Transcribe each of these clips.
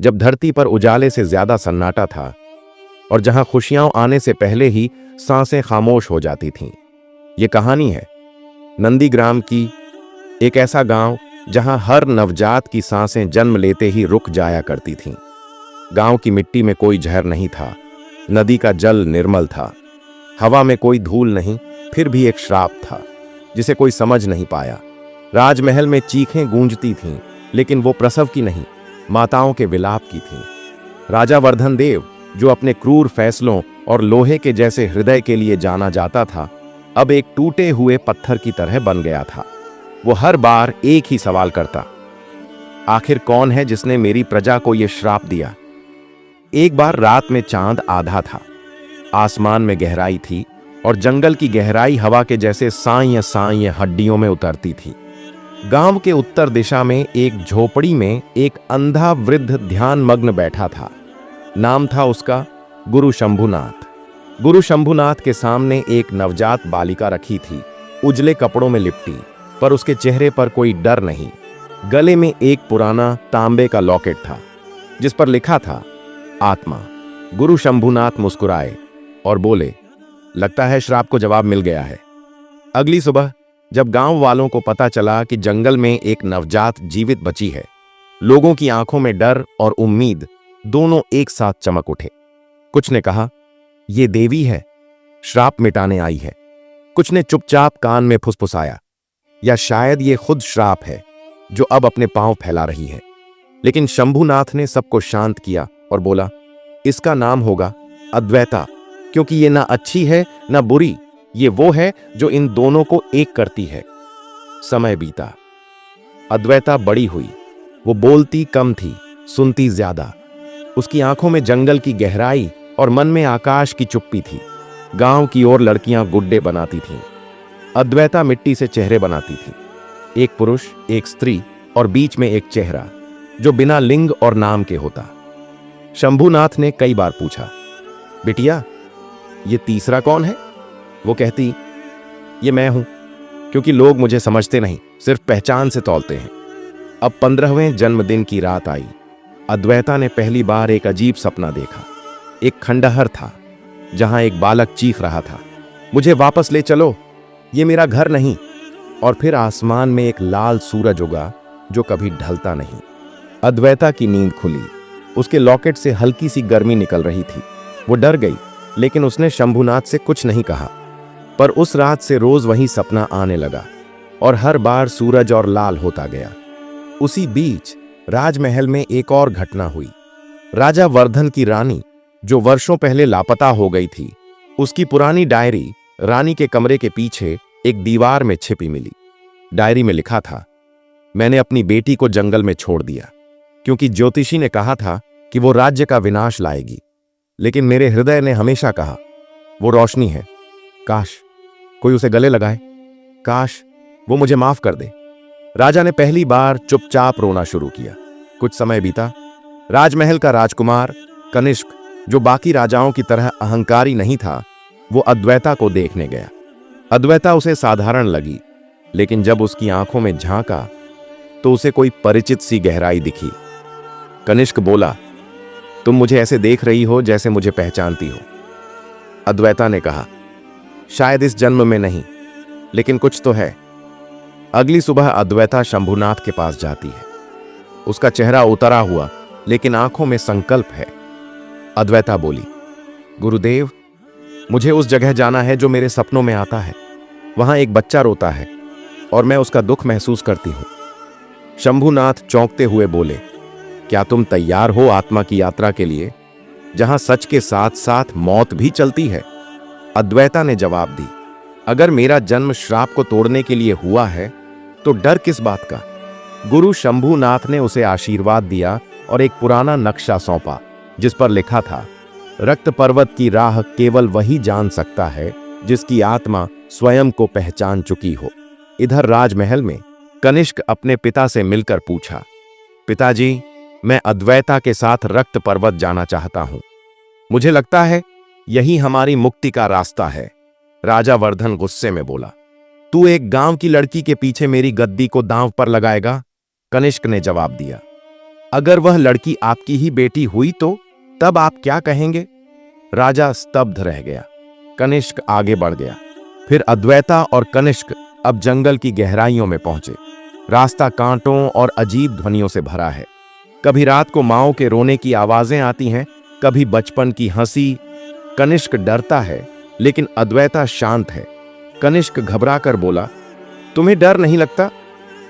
जब धरती पर उजाले से ज्यादा सन्नाटा था और जहां खुशियां आने से पहले ही सांसें खामोश हो जाती थीं। ये कहानी है नंदीग्राम की, एक ऐसा गांव जहां हर नवजात की सांसें जन्म लेते ही रुक जाया करती थीं। गांव की मिट्टी में कोई जहर नहीं था, नदी का जल निर्मल था, हवा में कोई धूल नहीं, फिर भी एक श्राप था जिसे कोई समझ नहीं पाया। राजमहल में चीखें गूंजती थीं, लेकिन वो प्रसव की नहीं, माताओं के विलाप की थीं। राजा वर्धन देव, जो अपने क्रूर फैसलों और लोहे के जैसे हृदय के लिए जाना जाता था, अब एक टूटे हुए पत्थर की तरह बन गया था। वो हर बार एक ही सवाल करता, आखिर कौन है जिसने मेरी प्रजा को यह श्राप दिया? एक बार रात में चांद आधा था, आसमान में गहराई थी और जंगल की गहराई हवा के जैसे साइं साइं हड्डियों में उतरती थी। गांव के उत्तर दिशा में एक झोपड़ी में एक अंधा वृद्ध ध्यानमग्न बैठा था। नाम था उसका गुरु शंभुनाथ। गुरु शंभुनाथ के सामने एक नवजात बालिका रखी थी, उजले कपड़ों में लिपटी, पर उसके चेहरे पर कोई डर नहीं। गले में एक पुराना तांबे का लॉकेट था जिस पर लिखा था आत्मा। गुरु शंभुनाथ मुस्कुराए और बोले, लगता है श्राप को जवाब मिल गया है। अगली सुबह जब गांव वालों को पता चला कि जंगल में एक नवजात जीवित बची है, लोगों की आंखों में डर और उम्मीद दोनों एक साथ चमक उठे। कुछ ने कहा, ये देवी है, श्राप मिटाने आई है। कुछ ने चुपचाप कान में फुसफुसाया, या शायद ये खुद श्राप है जो अब अपने पांव फैला रही है। लेकिन शंभुनाथ ने सबको शांत किया और बोला, इसका नाम होगा अद्वैता, क्योंकि ये ना अच्छी है ना बुरी, ये वो है जो इन दोनों को एक करती है। समय बीता, अद्वैता बड़ी हुई। वो बोलती कम थी, सुनती ज्यादा। उसकी आंखों में जंगल की गहराई और मन में आकाश की चुप्पी थी। गांव की ओर लड़कियां गुड्डे बनाती थीं, अद्वैता मिट्टी से चेहरे बनाती थी, एक पुरुष, एक स्त्री और बीच में एक चेहरा जो बिना लिंग और नाम के होता। शंभुनाथ ने कई बार पूछा, बिटिया ये तीसरा कौन है? वो कहती, ये मैं हूं, क्योंकि लोग मुझे समझते नहीं, सिर्फ पहचान से तौलते हैं। अब 15वें जन्मदिन की रात आई। अद्वैता ने पहली बार एक अजीब सपना देखा। एक खंडहर था जहां एक बालक चीख रहा था, मुझे वापस ले चलो, ये मेरा घर नहीं। और फिर आसमान में एक लाल सूरज उगा जो कभी ढलता नहीं। अद्वैता की नींद खुली। उसके लॉकेट से हल्की सी गर्मी निकल रही थी। वो डर गई, लेकिन उसने शंभुनाथ से कुछ नहीं कहा। पर उस रात से रोज वही सपना आने लगा और हर बार सूरज और लाल होता गया। उसी बीच राजमहल में एक और घटना हुई। राजा वर्धन की रानी, जो वर्षों पहले लापता हो गई थी, उसकी पुरानी डायरी रानी के कमरे के पीछे एक दीवार में छिपी मिली। डायरी में लिखा था, मैंने अपनी बेटी को जंगल में छोड़ दिया क्योंकि ज्योतिषी ने कहा था कि वो राज्य का विनाश लाएगी, लेकिन मेरे हृदय ने हमेशा कहा वो रोशनी है। काश कोई उसे गले लगाए, काश वो मुझे माफ कर दे। राजा ने पहली बार चुपचाप रोना शुरू किया। कुछ समय बीता। राजमहल का राजकुमार कनिष्क, जो बाकी राजाओं की तरह अहंकारी नहीं था, वो अद्वैता को देखने गया। अद्वैता उसे साधारण लगी, लेकिन जब उसकी आंखों में झांका तो उसे कोई परिचित सी गहराई दिखी। कनिष्क बोला, तुम मुझे ऐसे देख रही हो जैसे मुझे पहचानती हो। अद्वैता ने कहा, शायद इस जन्म में नहीं, लेकिन कुछ तो है। अगली सुबह अद्वैता शंभुनाथ के पास जाती है। उसका चेहरा उतरा हुआ, लेकिन आंखों में संकल्प है। अद्वैता बोली, गुरुदेव, मुझे उस जगह जाना है जो मेरे सपनों में आता है। वहां एक बच्चा रोता है और मैं उसका दुख महसूस करती हूं। शंभुनाथ चौंकते हुए बोले, क्या तुम तैयार हो आत्मा की यात्रा के लिए, जहां सच के साथ साथ मौत भी चलती है? अद्वैता ने जवाब दी, अगर मेरा जन्म श्राप को तोड़ने के लिए हुआ है तो डर किस बात का? गुरु शंभुनाथ ने उसे आशीर्वाद दिया और एक पुराना नक्शा सौंपा जिस पर लिखा था, रक्त पर्वत की राह केवल वही जान सकता है जिसकी आत्मा स्वयं को पहचान चुकी हो। इधर राजमहल में कनिष्क अपने पिता से मिलकर पूछा, पिताजी, मैं अद्वैता के साथ रक्त पर्वत जाना चाहता हूं। मुझे लगता है यही हमारी मुक्ति का रास्ता है। राजा वर्धन गुस्से में बोला, तू एक गांव की लड़की के पीछे मेरी गद्दी को दांव पर लगाएगा? कनिष्क ने जवाब दिया, अगर वह लड़की आपकी ही बेटी हुई तो तब आप क्या कहेंगे? राजा स्तब्ध रह गया। कनिष्क आगे बढ़ गया। फिर अद्वैता और कनिष्क अब जंगल की गहराइयों में पहुंचे। रास्ता कांटों और अजीब ध्वनियों से भरा है। कभी रात को माओ के रोने की आवाजें आती हैं, कभी बचपन की हंसी। कनिष्क डरता है, लेकिन अद्वैता शांत है। कनिष्क घबराकर बोला, तुम्हें डर नहीं लगता?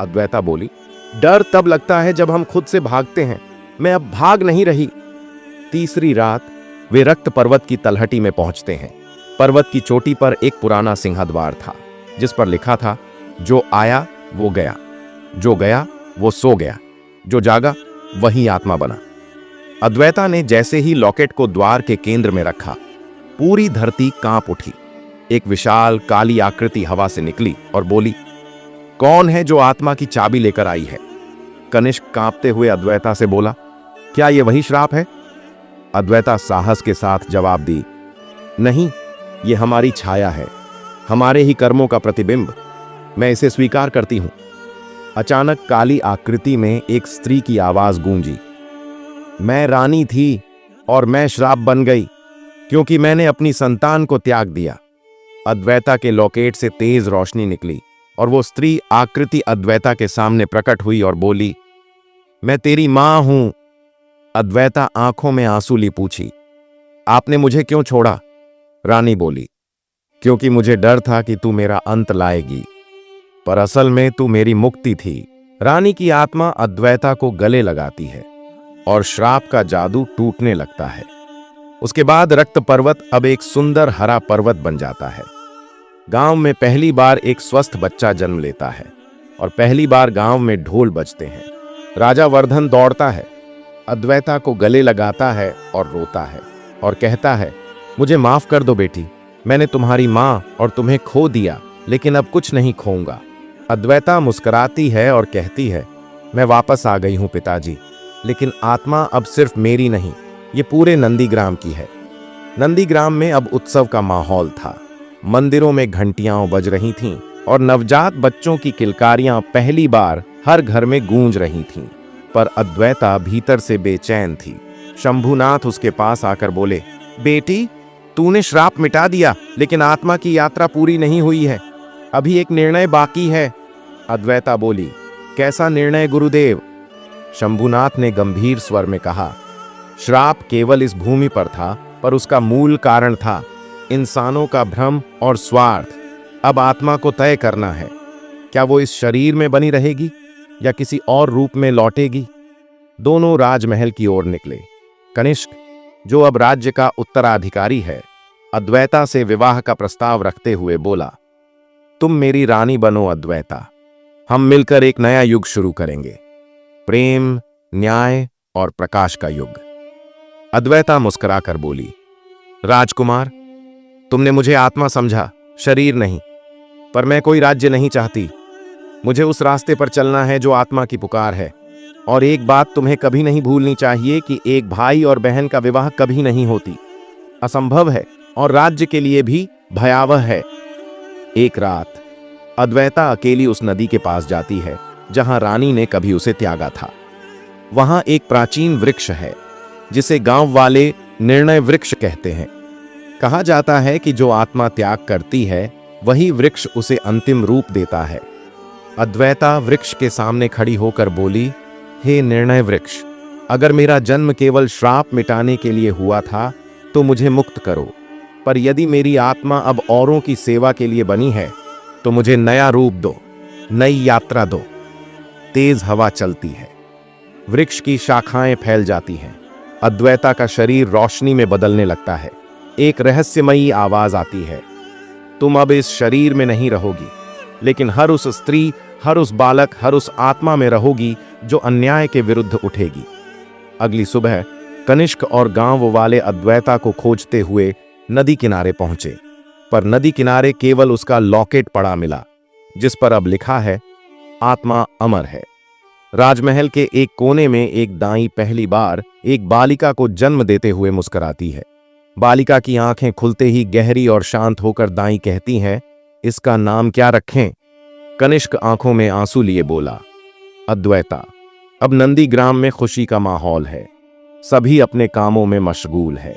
अद्वैता बोली, डर तब लगता है जब हम खुद से भागते हैं। मैं अब भाग नहीं रही। तीसरी रात वे रक्त पर्वत की तलहटी में पहुंचते हैं। पर्वत की चोटी पर एक पुराना सिंहद्वार था, जिस पर लिखा था, जो आया वो गया, जो गया वो सो गया, जो जागा वही आत्मा बना। अद्वैता ने जैसे ही लॉकेट को द्वार के केंद्र में रखा, पूरी धरती कांप उठी। एक विशाल काली आकृति हवा से निकली और बोली, कौन है जो आत्मा की चाबी लेकर आई है? कनिष्क कांपते हुए अद्वैता से बोला, क्या यह वही श्राप है? अद्वैता साहस के साथ जवाब दी, नहीं, ये हमारी छाया है, हमारे ही कर्मों का प्रतिबिंब। मैं इसे स्वीकार करती हूं। अचानक काली आकृति में एक स्त्री की आवाज गूंजी, मैं रानी थी और मैं श्राप बन गई, क्योंकि मैंने अपनी संतान को त्याग दिया। अद्वैता के लॉकेट से तेज रोशनी निकली और वो स्त्री आकृति अद्वैता के सामने प्रकट हुई और बोली, मैं तेरी मां हूं। अद्वैता आंखों में आंसू ली पूछी, आपने मुझे क्यों छोड़ा? रानी बोली, क्योंकि मुझे डर था कि तू मेरा अंत लाएगी, पर असल में तू मेरी मुक्ति थी। रानी की आत्मा अद्वैता को गले लगाती है और श्राप का जादू टूटने लगता है। उसके बाद रक्त पर्वत अब एक सुंदर हरा पर्वत बन जाता है। गांव में पहली बार एक स्वस्थ बच्चा जन्म लेता है और पहली बार गांव में ढोल बजते हैं। राजा वर्धन दौड़ता है, अद्वैता को गले लगाता है और रोता है और कहता है, मुझे माफ कर दो बेटी, मैंने तुम्हारी मां और तुम्हें खो दिया, लेकिन अब कुछ नहीं खोऊंगा। अद्वैता मुस्कुराती है और कहती है, मैं वापस आ गई हूं पिताजी, लेकिन आत्मा अब सिर्फ मेरी नहीं, ये पूरे नंदीग्राम की है। नंदीग्राम में अब उत्सव का माहौल था। मंदिरों में घंटियां बज रही थीं और नवजात बच्चों की किलकारियां पहली बार हर घर में गूंज रही थीं। पर अद्वैता भीतर से बेचैन थी। शंभुनाथ उसके पास आकर बोले, बेटी, तूने श्राप मिटा दिया, लेकिन आत्मा की यात्रा पूरी नहीं हुई है, अभी एक निर्णय बाकी है। अद्वैता बोली, कैसा निर्णय गुरुदेव? शंभुनाथ ने गंभीर स्वर में कहा, श्राप केवल इस भूमि पर था, पर उसका मूल कारण था इंसानों का भ्रम और स्वार्थ। अब आत्मा को तय करना है, क्या वो इस शरीर में बनी रहेगी या किसी और रूप में लौटेगी। दोनों राजमहल की ओर निकले। कनिष्क, जो अब राज्य का उत्तराधिकारी है, अद्वैता से विवाह का प्रस्ताव रखते हुए बोला, तुम मेरी रानी बनो अद्वैता, हम मिलकर एक नया युग शुरू करेंगे, प्रेम, न्याय और प्रकाश का युग। अद्वैता मुस्कुराकर बोली, राजकुमार, तुमने मुझे आत्मा समझा, शरीर नहीं, पर मैं कोई राज्य नहीं चाहती। मुझे उस रास्ते पर चलना है जो आत्मा की पुकार है। और एक बात तुम्हें कभी नहीं भूलनी चाहिए कि एक भाई और बहन का विवाह कभी नहीं होती, असंभव है और राज्य के लिए भी भयावह है। एक रात अद्वैता अकेली उस नदी के पास जाती है जहां रानी ने कभी उसे त्यागा था। वहां एक प्राचीन वृक्ष है जिसे गांव वाले निर्णय वृक्ष कहते हैं। कहा जाता है कि जो आत्मा त्याग करती है वही वृक्ष उसे अंतिम रूप देता है। अद्वैता वृक्ष के सामने खड़ी होकर बोली, हे निर्णय वृक्ष, अगर मेरा जन्म केवल श्राप मिटाने के लिए हुआ था तो मुझे मुक्त करो, पर यदि मेरी आत्मा अब औरों की सेवा के लिए बनी है तो मुझे नया रूप दो, नई यात्रा दो। तेज हवा चलती है, वृक्ष की शाखाएं फैल जाती हैं, अद्वैता का शरीर रोशनी में बदलने लगता है। एक रहस्यमयी आवाज आती है, तुम अब इस शरीर में नहीं रहोगी, लेकिन हर उस स्त्री, हर उस बालक, हर उस आत्मा में रहोगी जो अन्याय के विरुद्ध उठेगी। अगली सुबह कनिष्क और गांव वाले अद्वैता को खोजते हुए नदी किनारे पहुंचे, पर नदी किनारे केवल उसका लॉकेट पड़ा मिला, जिस पर अब लिखा है, आत्मा अमर है। राजमहल के एक कोने में एक दाई पहली बार एक बालिका को जन्म देते हुए मुस्कुराती है। बालिका की आंखें खुलते ही गहरी और शांत होकर दाई कहती हैं, इसका नाम क्या रखें? कनिष्क आंखों में आंसू लिए बोला, अद्वैता। अब नंदीग्राम में खुशी का माहौल है, सभी अपने कामों में मशगूल है।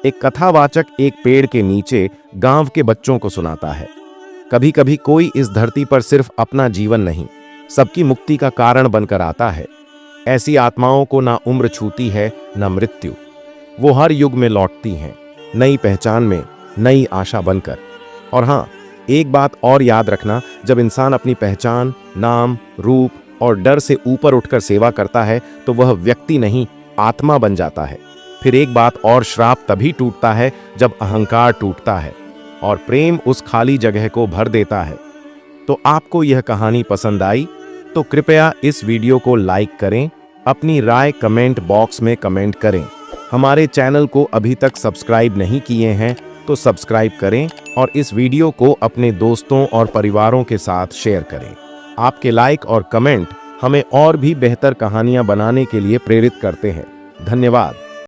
एक कथावाचक एक पेड़ के नीचे गांव के बच्चों को सुनाता है, कभी कभी कोई इस धरती पर सिर्फ अपना जीवन नहीं, सबकी मुक्ति का कारण बनकर आता है। ऐसी आत्माओं को ना उम्र छूती है ना मृत्यु, वो हर युग में लौटती हैं, नई पहचान में, नई आशा बनकर। और हाँ, एक बात और याद रखना, जब इंसान अपनी पहचान, नाम, रूप और डर से ऊपर उठकर सेवा करता है तो वह व्यक्ति नहीं, आत्मा बन जाता है। फिर एक बात और, श्राप तभी टूटता है जब अहंकार टूटता है और प्रेम उस खाली जगह को भर देता है। तो आपको यह कहानी पसंद आई तो कृपया इस वीडियो को लाइक करें, अपनी राय कमेंट बॉक्स में कमेंट करें। हमारे चैनल को अभी तक सब्सक्राइब नहीं किए हैं तो सब्सक्राइब करें और इस वीडियो को अपने दोस्तों और परिवारों के साथ शेयर करें। आपके लाइक और कमेंट हमें और भी बेहतर कहानियां बनाने के लिए प्रेरित करते हैं। धन्यवाद।